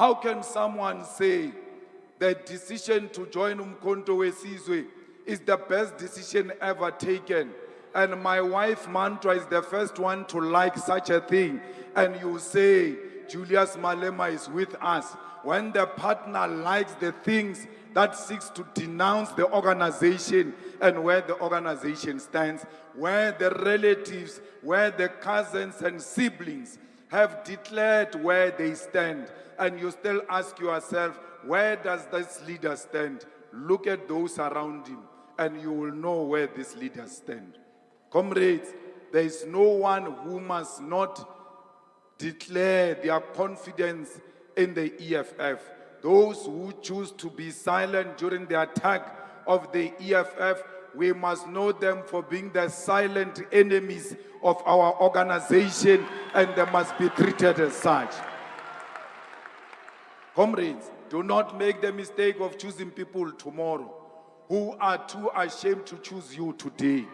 How can someone say the decision to join Umkhonto weSizwe is the best decision ever taken? And my wife Mantra is the first one to like such a thing. And you say Julius Malema is with us. When the partner likes the things that seeks to denounce the organization and where the organization stands, where the relatives, where the cousins and siblings have declared where they stand, and you still ask yourself, where does this leader stand? Look at those around him, and you will know where this leader stands. Comrades, there is no one who must not declare their confidence in the EFF. Those who choose to be silent during the attack of the EFF, we must know them for being the silent enemies of our organization, and they must be treated as such. Comrades, do not make the mistake of choosing people tomorrow who are too ashamed to choose you today.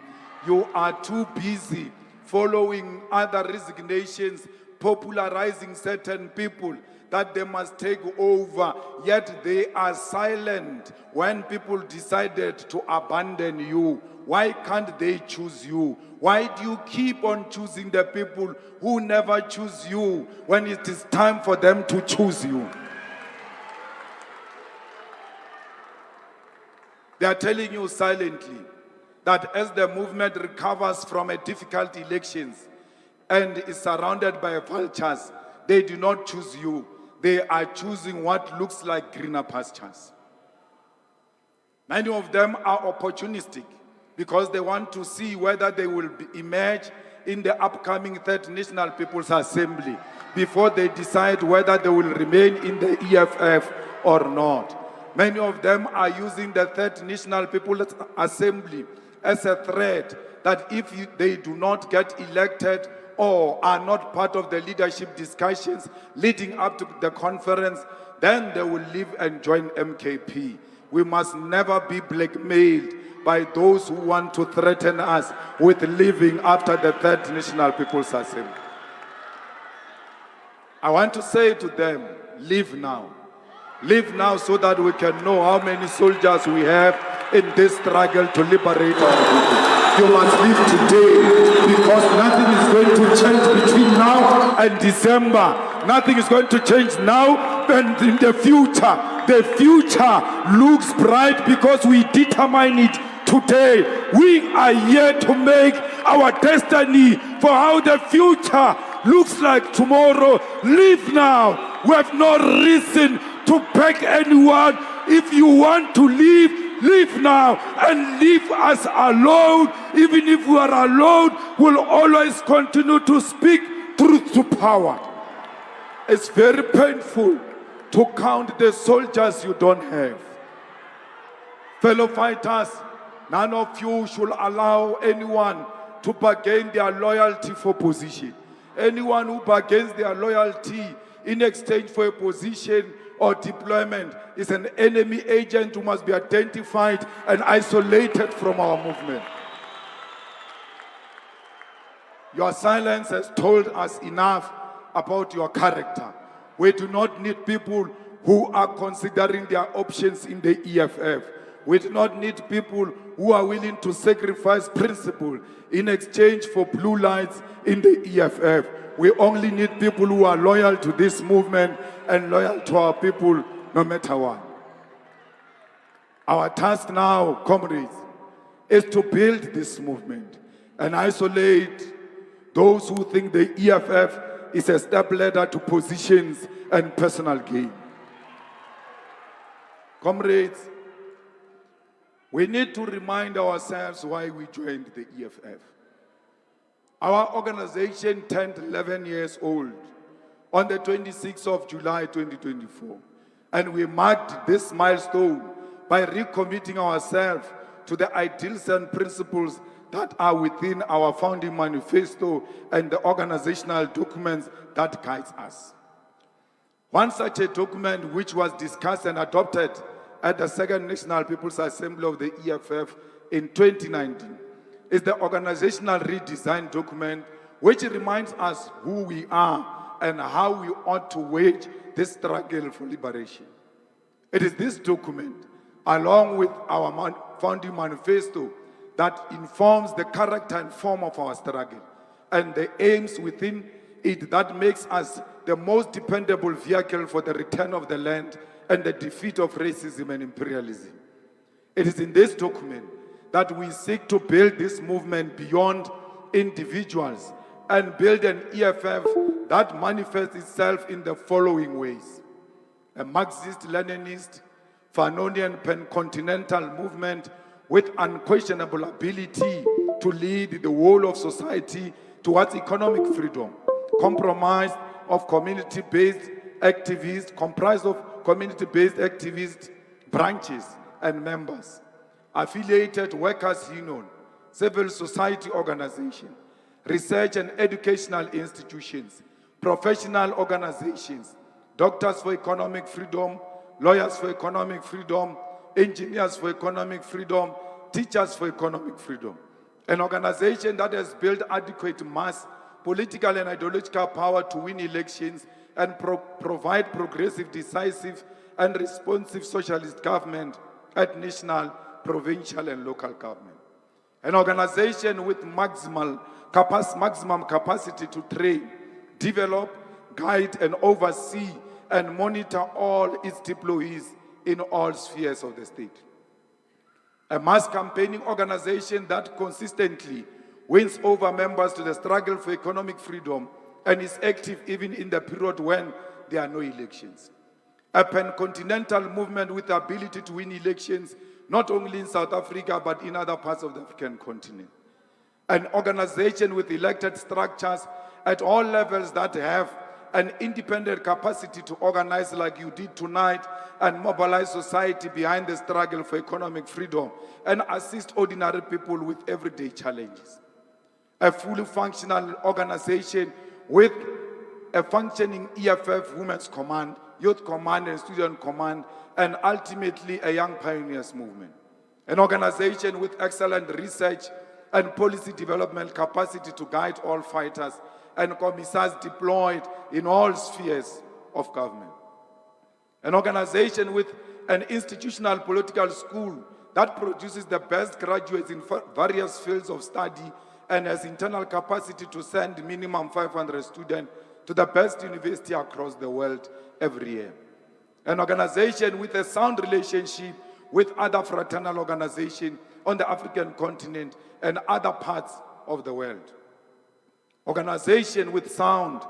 You are too busy following other resignations, popularizing certain people that they must take over, yet they are silent when people decided to abandon you. Why can't they choose you? Why do you keep on choosing the people who never choose you when it is time for them to choose you? They are telling you silently that as the movement recovers from a difficult elections and is surrounded by vultures, they do not choose you. They are choosing what looks like greener pastures. Many of them are opportunistic because they want to see whether they will emerge in the upcoming Third National People's Assembly before they decide whether they will remain in the EFF or not. Many of them are using the Third National People's Assembly as a threat that if they do not get elected or are not part of the leadership discussions leading up to the conference, then they will leave and join MKP. We must never be blackmailed by those who want to threaten us with leaving after the Third National People's Assembly. I want to say to them, leave now. Leave now so that we can know how many soldiers we have in this struggle to liberate our people. You must leave today because nothing is going to change between now and December. Nothing is going to change now and in the future. The future looks bright because we determine it today. We are here to make our destiny for how the future looks like tomorrow. Leave now. We have no reason to beg anyone. If you want to leave, leave now and leave us alone. Even if we are alone, we'll always continue to speak truth to power. It's very painful to count the soldiers you don't have. Fellow fighters, none of you should allow anyone to bargain their loyalty for position. Anyone who bargains their loyalty in exchange for a position or deployment is an enemy agent who must be identified and isolated from our movement. Your silence has told us enough about your character. We do not need people who are considering their options in the EFF. We do not need people who are willing to sacrifice principle in exchange for blue lights in the EFF. We only need people who are loyal to this movement and loyal to our people no matter what. Our task now, comrades, is to build this movement and isolate those who think the EFF is a step ladder to positions and personal gain. Comrades, we need to remind ourselves why we joined the EFF. Our organization turned 11 years old on the 26th of July 2024, and we marked this milestone by recommitting ourselves to the ideals and principles that are within our founding manifesto and the organizational documents that guides us. One such a document which was discussed and adopted at the Second National People's Assembly of the EFF in 2019 is the organizational redesign document, which reminds us who we are and how we ought to wage this struggle for liberation. It is this document, along with our founding manifesto, that informs the character and form of our struggle, and the aims within it that makes us the most dependable vehicle for the return of the land and the defeat of racism and imperialism. It is in this document that we seek to build this movement beyond individuals and build an EFF that manifests itself in the following ways: a Marxist-Leninist, Fanonian pan-continental movement with unquestionable ability to lead the whole of society towards economic freedom, comprised of community-based activists, branches and members, affiliated workers' union, civil society organization, research and educational institutions, professional organizations, doctors for economic freedom, lawyers for economic freedom, engineers for economic freedom, teachers for economic freedom. An organization that has built adequate mass, political and ideological power to win elections and provide progressive, decisive, and responsive socialist government at national, provincial, and local government. An organization with maximum capacity to train, develop, guide, and oversee and monitor all its deployees in all spheres of the state. A mass campaigning organization that consistently wins over members to the struggle for economic freedom and is active even in the period when there are no elections. A pan-continental movement with the ability to win elections not only in South Africa but in other parts of the African continent. An organization with elected structures at all levels that have an independent capacity to organize like you did tonight and mobilize society behind the struggle for economic freedom and assist ordinary people with everyday challenges. A fully functional organization with a functioning EFF Women's Command, Youth Command and Student Command, and ultimately a Young Pioneers Movement. An organization with excellent research and policy development capacity to guide all fighters and commissars deployed in all spheres of government. An organization with an institutional political school that produces the best graduates in various fields of study and has internal capacity to send minimum 500 students to the best university across the world every year. An organization with a sound relationship with other fraternal organizations on the African continent and other parts of the world. Organization with sound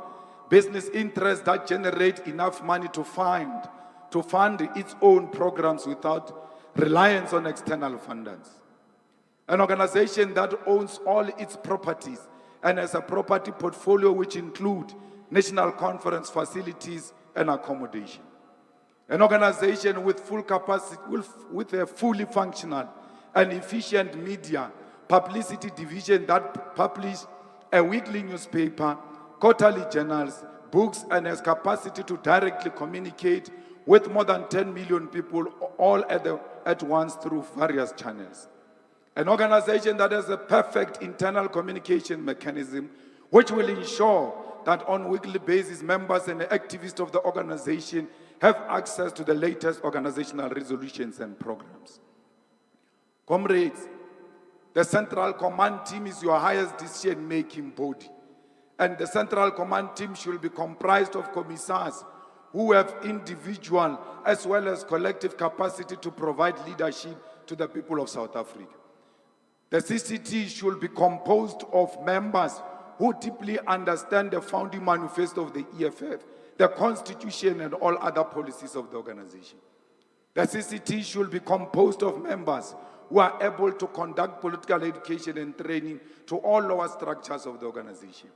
business interests that generate enough money to fund its own programs without reliance on external funders. An organization that owns all its properties and has a property portfolio which include national conference facilities and accommodation. An organization with full capacity, with a fully functional and efficient media publicity division that publish a weekly newspaper, quarterly journals, books, and has capacity to directly communicate with more than 10 million people all at once through various channels. An organization that has a perfect internal communication mechanism which will ensure that on a weekly basis members and activists of the organization have access to the latest organizational resolutions and programs. Comrades, the Central Command Team is your highest decision-making body, and the Central Command Team should be comprised of commissars who have individual as well as collective capacity to provide leadership to the people of South Africa. The CCT should be composed of members who deeply understand the founding manifesto of the EFF, the Constitution, and all other policies of the organization. The CCT should be composed of members who are able to conduct political education and training to all lower structures of the organization.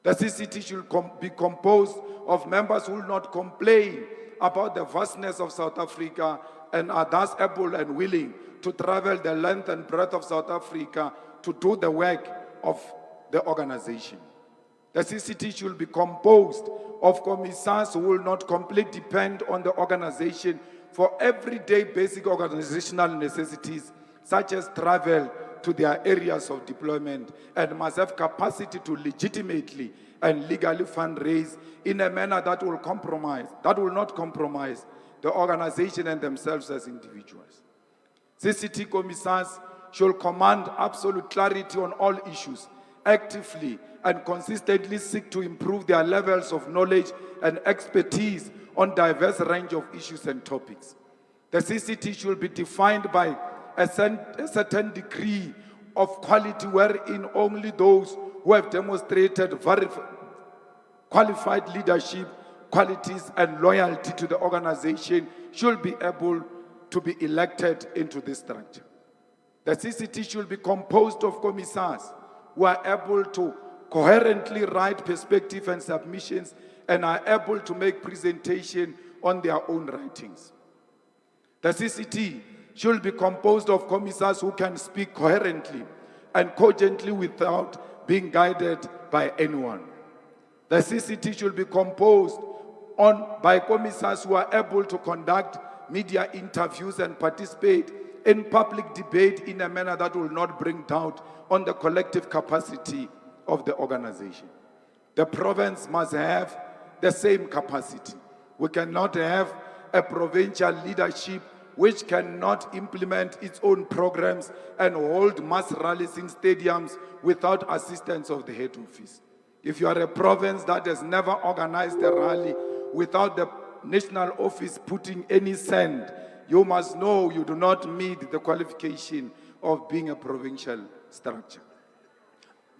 The CCT should be composed of members who will not complain about the vastness of South Africa and are thus able and willing to travel the length and breadth of South Africa to do the work of the organization. The CCT should be composed of commissars who will not completely depend on the organization for everyday basic organizational necessities such as travel, to their areas of deployment and must have capacity to legitimately and legally fundraise in a manner that will not compromise the organization and themselves as individuals. CCT commissars should command absolute clarity on all issues, actively and consistently seek to improve their levels of knowledge and expertise on diverse range of issues and topics. The CCT should be defined by a certain degree of quality wherein only those who have demonstrated qualified leadership qualities and loyalty to the organization should be able to be elected into this structure. The CCT should be composed of commissars who are able to coherently write perspective and submissions and are able to make presentation on their own writings. The CCT should be composed of commissars who can speak coherently and cogently without being guided by anyone. The CCT should be composed by commissars who are able to conduct media interviews and participate in public debate in a manner that will not bring doubt on the collective capacity of the organization. The province must have the same capacity. We cannot have a provincial leadership which cannot implement its own programs and hold mass rallies in stadiums without assistance of the head office. If you are a province that has never organized a rally without the national office putting any cent, you must know you do not meet the qualification of being a provincial structure.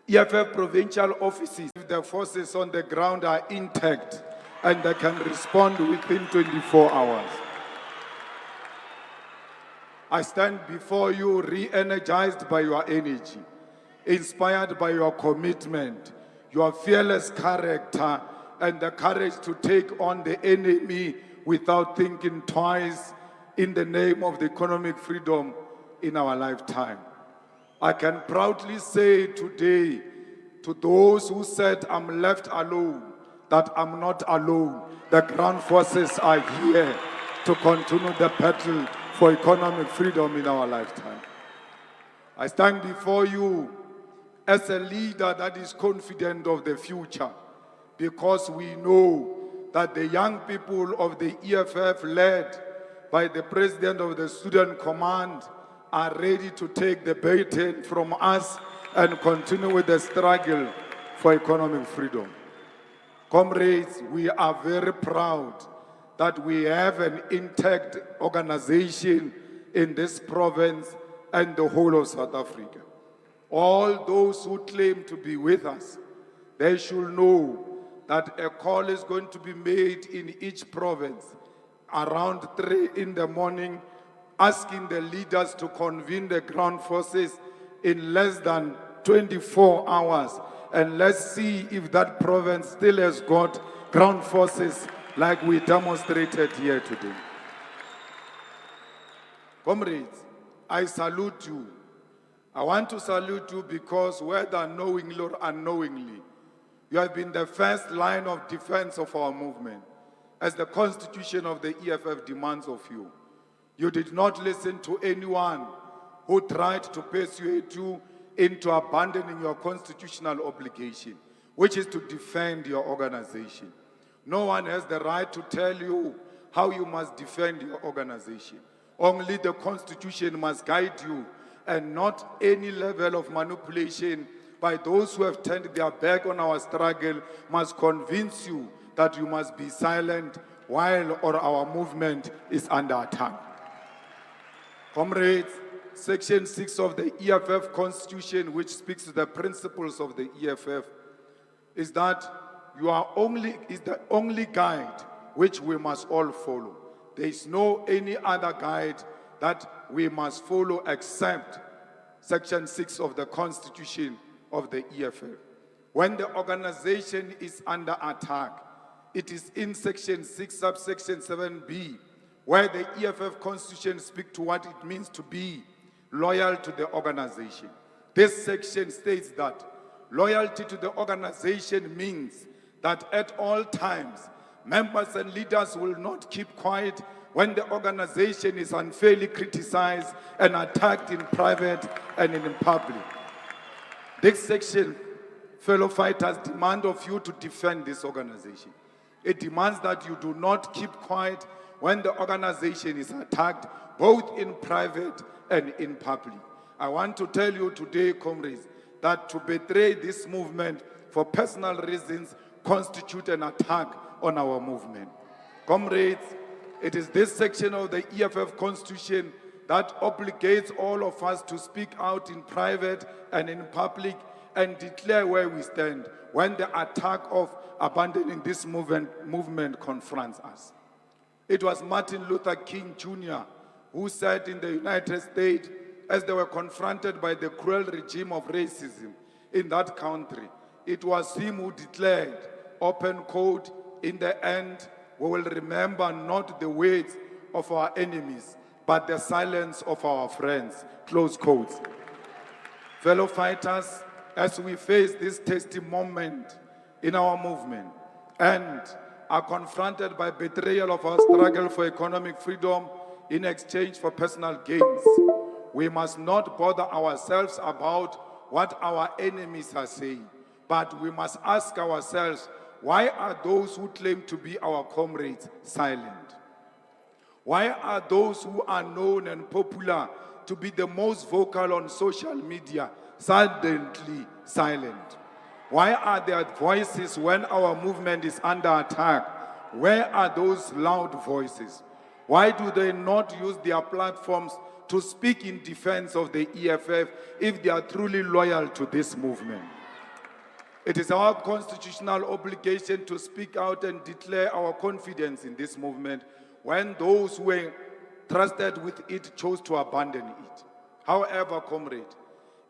EFF provincial offices, if the forces on the ground are intact and they can respond within 24 hours. I stand before you re-energized by your energy, inspired by your commitment, your fearless character, and the courage to take on the enemy without thinking twice in the name of the economic freedom in our lifetime. I can proudly say today to those who said I'm left alone, that I'm not alone. The ground forces are here to continue the battle for economic freedom in our lifetime. I stand before you as a leader that is confident of the future, because we know that the young people of the EFF, led by the president of the Student Command, are ready to take the baton from us and continue with the struggle for economic freedom. Comrades, we are very proud that we have an intact organization in this province and the whole of South Africa. All those who claim to be with us, they should know that a call is going to be made in each province around 3 in the morning, asking the leaders to convene the ground forces in less than 24 hours. And let's see if that province still has got ground forces like we demonstrated here today. Comrades, I salute you. I want to salute you because whether knowingly or unknowingly, you have been the first line of defense of our movement, as the constitution of the EFF demands of you. You did not listen to anyone who tried to persuade you into abandoning your constitutional obligation, which is to defend your organization. No one has the right to tell you how you must defend your organization. Only the Constitution must guide you, and not any level of manipulation by those who have turned their back on our struggle must convince you that you must be silent while our movement is under attack. Comrades, Section 6 of the EFF Constitution, which speaks to the principles of the EFF, is that is the only guide which we must all follow. There is no any other guide that we must follow except Section 6 of the Constitution of the EFF. When the organization is under attack, it is in Section 6, subsection 7b, where the EFF Constitution speaks to what it means to be loyal to the organization. This section states that loyalty to the organization means that at all times, Members and leaders will not keep quiet when the organization is unfairly criticized and attacked in private and in public. This section, fellow fighters, demand of you to defend this organization. It demands that you do not keep quiet when the organization is attacked, both in private and in public. I want to tell you today, comrades, that to betray this movement for personal reasons constitute an attack on our movement. Comrades, it is this section of the EFF Constitution that obligates all of us to speak out in private and in public and declare where we stand when the attack of abandoning this movement confronts us. It was Martin Luther King Jr. who said in the United States, as they were confronted by the cruel regime of racism in that country, it was him who declared, open quote, in the end, we will remember not the words of our enemies, but the silence of our friends, close quotes. Fellow fighters, as we face this testing moment in our movement and are confronted by betrayal of our struggle for economic freedom in exchange for personal gains, we must not bother ourselves about what our enemies are saying, but we must ask ourselves, why are those who claim to be our comrades silent? Why are those who are known and popular to be the most vocal on social media suddenly silent? Why are their voices when our movement is under attack? Where are those loud voices? Why do they not use their platforms to speak in defense of the EFF if they are truly loyal to this movement? It is our constitutional obligation to speak out and declare our confidence in this movement when those who were trusted with it chose to abandon it. However, comrade,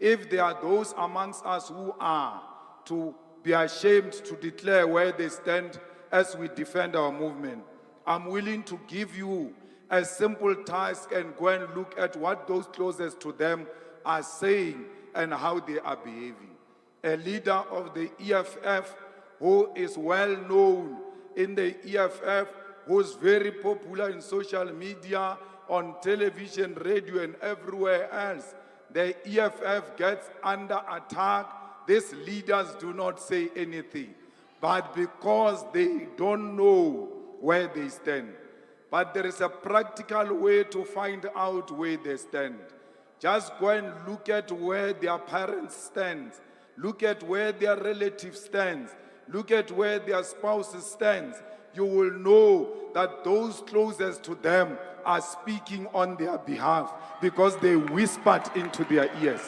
if there are those amongst us who are to be ashamed to declare where they stand as we defend our movement, I'm willing to give you a simple task and go and look at what those closest to them are saying and how they are behaving. A leader of the EFF who is well known in the EFF, who is very popular in social media, on television, radio, and everywhere else. The EFF gets under attack. These leaders do not say anything, but because they don't know where they stand. But there is a practical way to find out where they stand. Just go and look at where their parents stand. Look at where their relatives stand. Look at where their spouses stand. You will know that those closest to them are speaking on their behalf because they whispered into their ears.